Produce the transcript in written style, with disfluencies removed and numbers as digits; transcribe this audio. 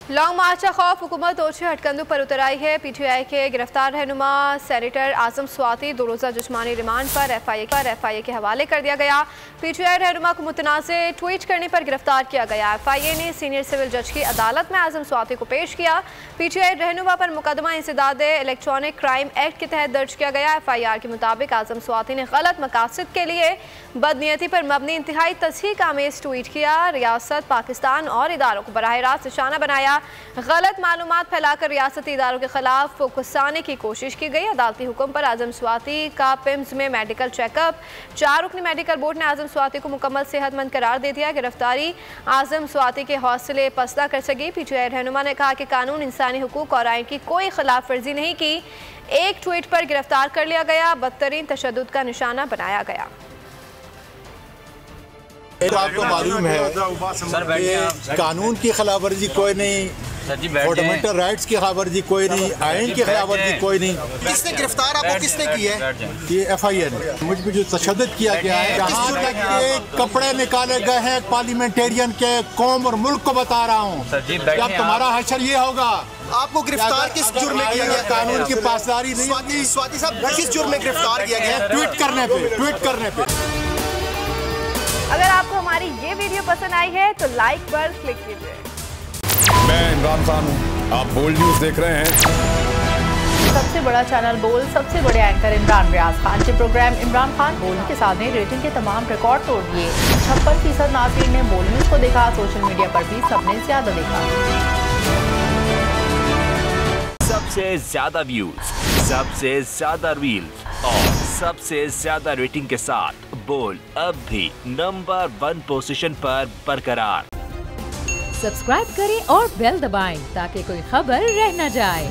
Long मार्च का खौफ हुकूमत ओछे हटकंदों पर उतर आई है। पीटीआई के गिरफ्तार रहनुमा सेनेटर आजम स्वाति 2 रोज़ा जिस्मानी रिमांड पर एफआईए के हवाले कर दिया गया। पीटीआई रहनुमा को मुतनाज़े ट्वीट करने पर गिरफ्तार किया गया। एफआईए ने सीनियर सिविल जज की अदालत में आजम स्वाति को पेश किया। पीटीआई रहनुमा पर मुकदमा इंसदाद इलेक्ट्रॉनिक क्राइम एक्ट के तहत दर्ज किया गया। एफआईआर के मुताबिक आजम स्वाति ने गलत मकासद के लिए बदनीयती पर मबनी इंतहाई तस्हीक आमेज ट्वीट किया। रियासत पाकिस्तान और इदारों को बराह रास्त निशाना बनाया। गलत मालूमात फैलाकर रियासती इदारों के खिलाफ उकसाने की कोशिश की गई। अदालती हुक्म पर आजम स्वाति का पिम्स में मेडिकल चेकअप। 4 रुकनी मेडिकल बोर्ड ने आजम स्वाति को मुकम्मल सेहतमंद करार दे दिया। गिरफ्तारी आजम स्वाति के हौसले पस्ता कर सकी। पीटीआई रहनुमा ने कहा कि कानून इंसानी हुकूक और आइन की कोई खिलाफ वर्जी नहीं की। एक ट्वीट पर गिरफ्तार कर लिया गया, बदतरीन तशद्दुद का निशाना बनाया गया। आपको मालूम है कि कानून की खिलाफ वर्जी कोई नहीं, फंडामेंटल राइट्स की खिलाफ वर्जी कोई नहीं, आइन की खिलाफ वर्जी कोई नहीं। किसने गिरफ्तार आपको किसने की है? ये एफआईए ने मुझ पर जो तशद्दुद किया गया है, जहाँ तक के कपड़े निकाले गए हैं पार्लियामेंटेरियन के, कौम और मुल्क को बता रहा हूँ कि अब तुम्हारा हशर ये होगा। आपको गिरफ्तार किस जुर्म में किया गया? कानून की पासदारी नहीं। स्वाति साहब किस जुर्म में गिरफ्तार किया गया? ट्वीट करने पे। अगर आपको हमारी ये वीडियो पसंद आई है तो लाइक पर क्लिक कीजिए। मैं इमरान खान हूँ, आप बोल्ड न्यूज देख रहे हैं। सबसे बड़ा चैनल बोल्ड, सबसे बड़े एंकर इमरान रियाज खान के प्रोग्राम इमरान खान बोल्ड के साथ रेटिंग के तमाम रिकॉर्ड तोड़ दिए। 56% नाज़रीन ने बोल्ड न्यूज को देखा। सोशल मीडिया पर भी सबने ज्यादा देखा। सबसे ज्यादा व्यूज, सबसे ज्यादा रील्स और सबसे ज्यादा रेटिंग के साथ बोल्ड अब भी नंबर 1 पोजीशन पर बरकरार। सब्सक्राइब करें और बेल दबाएं ताकि कोई खबर रह न जाए।